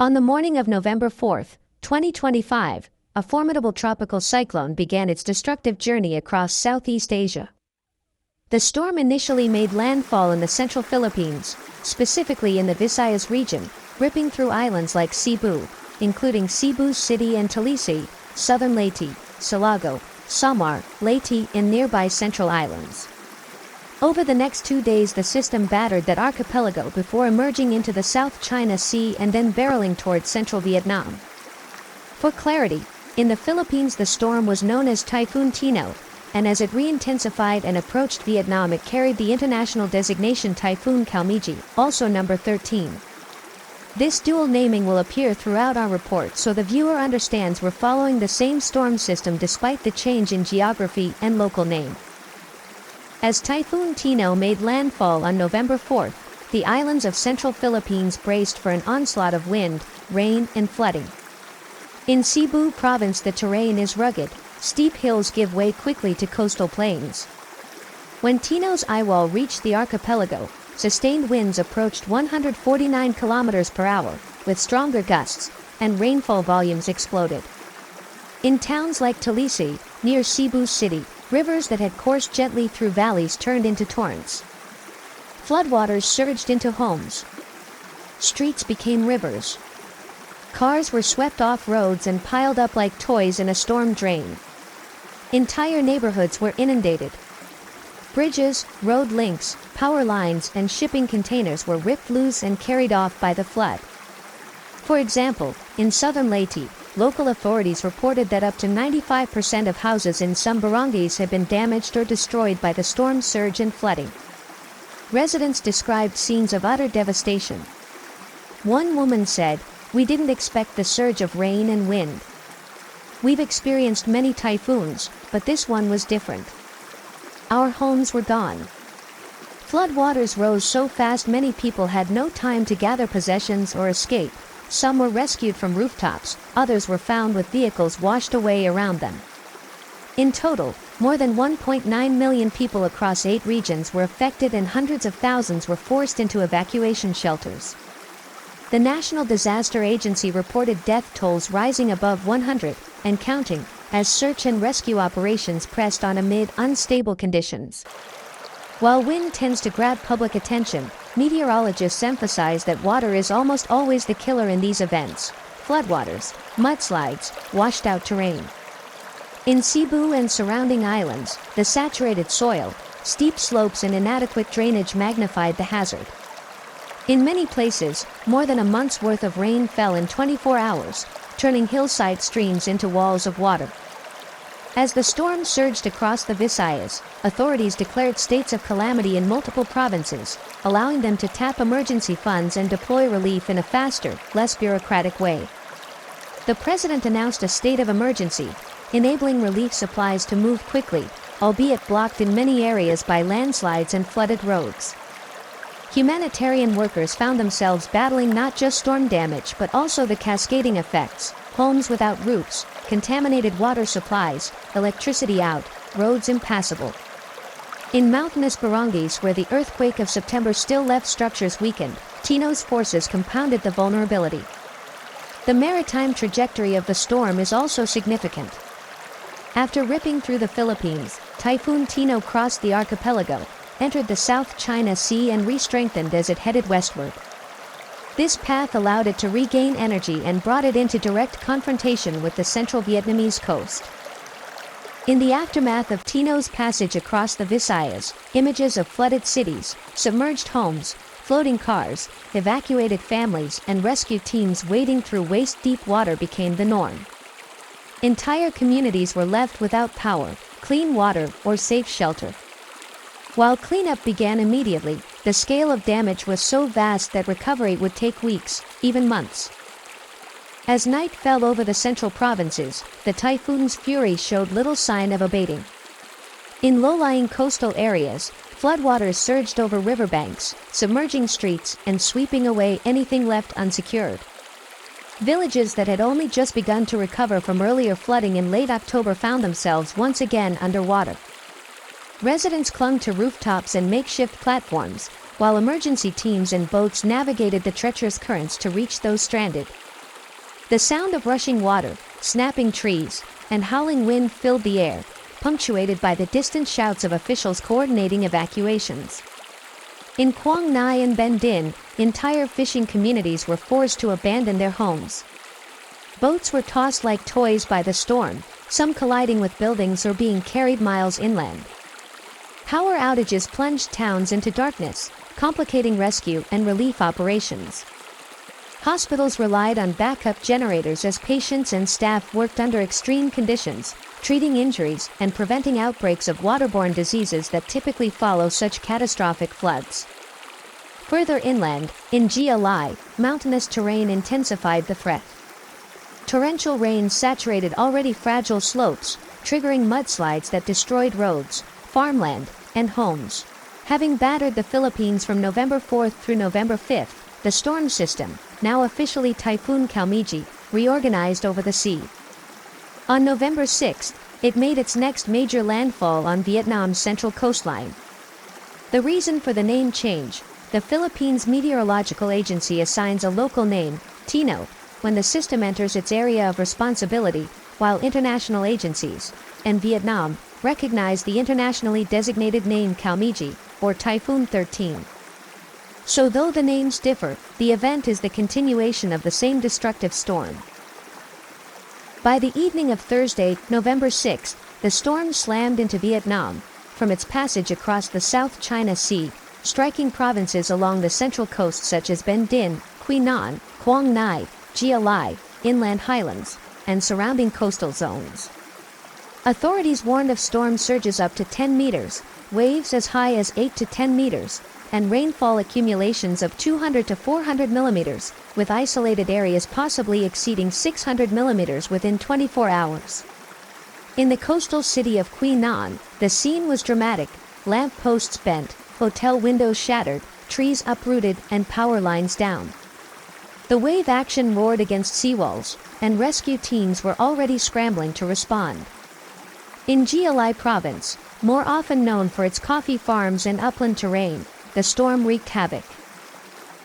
On the morning of November 4, 2025, a formidable tropical cyclone began its destructive journey across Southeast Asia. The storm initially made landfall in the central Philippines, specifically in the Visayas region, ripping through islands like Cebu, including Cebu City and Talisay, southern Leyte, Silago, Samar, Leyte, and nearby central islands. Over the next 2 days the system battered that archipelago before emerging into the South China Sea and then barreling towards central Vietnam. For clarity, in the Philippines the storm was known as Typhoon Tino, and as it re-intensified and approached Vietnam it carried the international designation Typhoon Kalmaegi, also number 13. This dual naming will appear throughout our report so the viewer understands we're following the same storm system despite the change in geography and local name. As Typhoon Tino made landfall on November 4, the islands of central Philippines braced for an onslaught of wind, rain, and flooding. In Cebu province the terrain is rugged, steep hills give way quickly to coastal plains. When Tino's eyewall reached the archipelago, sustained winds approached 149 km per hour, with stronger gusts, and rainfall volumes exploded. In towns like Talisay, near Cebu City, rivers that had coursed gently through valleys turned into torrents. Floodwaters surged into homes. Streets became rivers. Cars were swept off roads and piled up like toys in a storm drain. Entire neighborhoods were inundated. Bridges, road links, power lines, and shipping containers were ripped loose and carried off by the flood. For example, in southern Leyte, local authorities reported that up to 95% of houses in some barangays had been damaged or destroyed by the storm surge and flooding. Residents described scenes of utter devastation. One woman said, "We didn't expect the surge of rain and wind. We've experienced many typhoons, but this one was different. Our homes were gone." Floodwaters rose so fast many people had no time to gather possessions or escape. Some were rescued from rooftops, others were found with vehicles washed away around them. In total, more than 1.9 million people across 8 regions were affected and hundreds of thousands were forced into evacuation shelters. The National Disaster Agency reported death tolls rising above 100, and counting, as search and rescue operations pressed on amid unstable conditions. While wind tends to grab public attention, meteorologists emphasize that water is almost always the killer in these events: floodwaters, mudslides, washed out terrain. In Cebu and surrounding islands, the saturated soil, steep slopes and inadequate drainage magnified the hazard. In many places, more than a month's worth of rain fell in 24 hours, turning hillside streams into walls of water. As the storm surged across the Visayas, authorities declared states of calamity in multiple provinces, allowing them to tap emergency funds and deploy relief in a faster, less bureaucratic way. The president announced a state of emergency, enabling relief supplies to move quickly, albeit blocked in many areas by landslides and flooded roads. Humanitarian workers found themselves battling not just storm damage but also the cascading effects: homes without roofs, contaminated water supplies, electricity out, roads impassable. In mountainous barangays where the earthquake of September still left structures weakened, Tino's forces compounded the vulnerability. The maritime trajectory of the storm is also significant. After ripping through the Philippines, Typhoon Tino crossed the archipelago, entered the South China Sea and re-strengthened as it headed westward. This path allowed it to regain energy and brought it into direct confrontation with the central Vietnamese coast. In the aftermath of Tino's passage across the Visayas, images of flooded cities, submerged homes, floating cars, evacuated families, and rescue teams wading through waist-deep water became the norm. Entire communities were left without power, clean water, or safe shelter. While cleanup began immediately, the scale of damage was so vast that recovery would take weeks, even months. As night fell over the central provinces, the typhoon's fury showed little sign of abating. In low-lying coastal areas, floodwaters surged over riverbanks, submerging streets and sweeping away anything left unsecured. Villages that had only just begun to recover from earlier flooding in late October found themselves once again underwater. Residents clung to rooftops and makeshift platforms, while emergency teams and boats navigated the treacherous currents to reach those stranded. The sound of rushing water, snapping trees, and howling wind filled the air, punctuated by the distant shouts of officials coordinating evacuations. In Quang Nai and Ben Din, entire fishing communities were forced to abandon their homes. Boats were tossed like toys by the storm, some colliding with buildings or being carried miles inland. Power outages plunged towns into darkness, complicating rescue and relief operations. Hospitals relied on backup generators as patients and staff worked under extreme conditions, treating injuries and preventing outbreaks of waterborne diseases that typically follow such catastrophic floods. Further inland, in Leyte, mountainous terrain intensified the threat. Torrential rain saturated already fragile slopes, triggering mudslides that destroyed roads, farmland, and homes. Having battered the Philippines from November 4th through November 5th, the storm system, now officially Typhoon Kalmaegi, reorganized over the sea. On November 6th, it made its next major landfall on Vietnam's central coastline. The reason for the name change: the Philippines Meteorological Agency assigns a local name, Tino, when the system enters its area of responsibility, while international agencies, and Vietnam, recognize the internationally designated name Kalmaegi, or Typhoon 13. So though the names differ, the event is the continuation of the same destructive storm. By the evening of Thursday, November 6, the storm slammed into Vietnam, from its passage across the South China Sea, striking provinces along the central coast such as Ben Din, Quy Nhon, Quang Nai, Gia Lai, inland highlands, and surrounding coastal zones. Authorities warned of storm surges up to 10 meters, waves as high as 8 to 10 meters, and rainfall accumulations of 200 to 400 millimeters, with isolated areas possibly exceeding 600 millimeters within 24 hours. In the coastal city of Quy Nhon, the scene was dramatic: lamp posts bent, hotel windows shattered, trees uprooted, and power lines down. The wave action roared against seawalls, and rescue teams were already scrambling to respond. In Gia Lai province, more often known for its coffee farms and upland terrain, the storm wreaked havoc.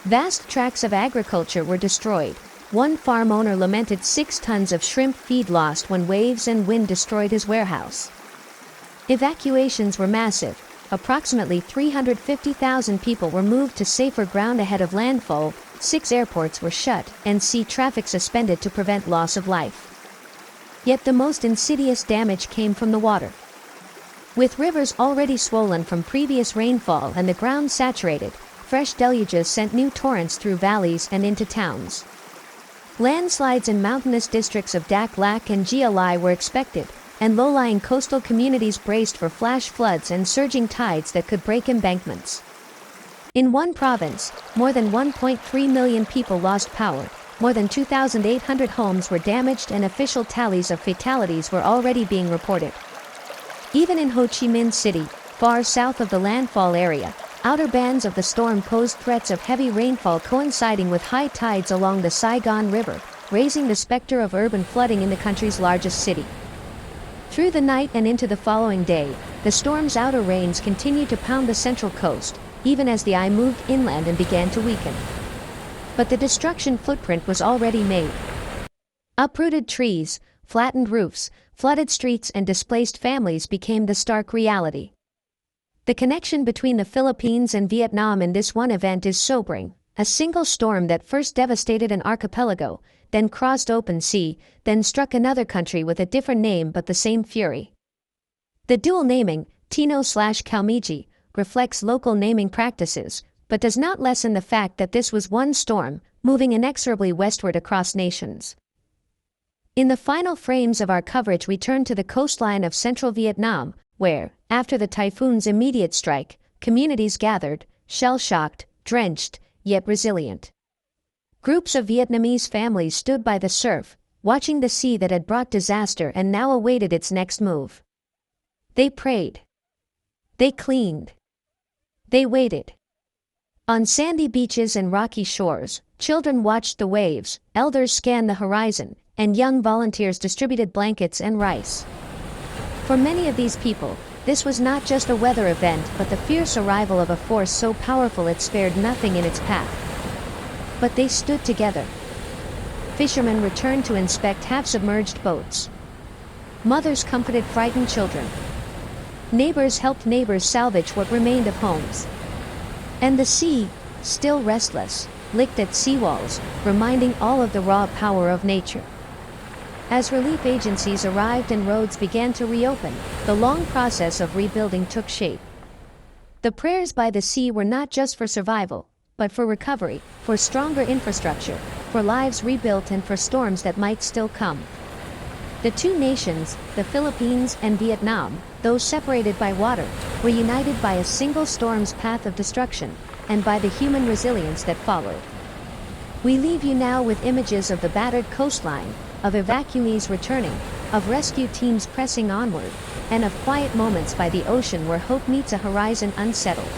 Vast tracts of agriculture were destroyed. One farm owner lamented 6 tons of shrimp feed lost when waves and wind destroyed his warehouse. Evacuations were massive. Approximately 350,000 people were moved to safer ground ahead of landfall. 6 airports were shut, and sea traffic suspended to prevent loss of life. Yet the most insidious damage came from the water. With rivers already swollen from previous rainfall and the ground saturated, fresh deluges sent new torrents through valleys and into towns. Landslides in mountainous districts of Dak Lak and Gia Lai were expected, and low-lying coastal communities braced for flash floods and surging tides that could break embankments. In one province, more than 1.3 million people lost power, more than 2,800 homes were damaged, and official tallies of fatalities were already being reported. Even in Ho Chi Minh City, far south of the landfall area, outer bands of the storm posed threats of heavy rainfall coinciding with high tides along the Saigon River, raising the specter of urban flooding in the country's largest city. Through the night and into the following day, the storm's outer rains continued to pound the central coast, even as the eye moved inland and began to weaken. But the destruction footprint was already made. Uprooted trees, flattened roofs, flooded streets, and displaced families became the stark reality. The connection between the Philippines and Vietnam in this one event is sobering. A single storm that first devastated an archipelago, then crossed open sea, then struck another country with a different name but the same fury. The dual naming, Tino/Kalmaegi, reflects local naming practices, but does not lessen the fact that this was one storm, moving inexorably westward across nations. In the final frames of our coverage we turn to the coastline of central Vietnam, where, after the typhoon's immediate strike, communities gathered, shell-shocked, drenched, yet resilient. Groups of Vietnamese families stood by the surf, watching the sea that had brought disaster and now awaited its next move. They prayed. They cleaned. They waited. On sandy beaches and rocky shores, children watched the waves, elders scanned the horizon, and young volunteers distributed blankets and rice. For many of these people, this was not just a weather event but the fierce arrival of a force so powerful it spared nothing in its path. But they stood together. Fishermen returned to inspect half-submerged boats. Mothers comforted frightened children. Neighbors helped neighbors salvage what remained of homes. And the sea, still restless, licked at seawalls, reminding all of the raw power of nature. As relief agencies arrived and roads began to reopen, the long process of rebuilding took shape. The prayers by the sea were not just for survival, but for recovery, for stronger infrastructure, for lives rebuilt and for storms that might still come. The two nations, the Philippines and Vietnam, though separated by water, were united by a single storm's path of destruction, and by the human resilience that followed. We leave you now with images of the battered coastline, of evacuees returning, of rescue teams pressing onward, and of quiet moments by the ocean where hope meets a horizon unsettled.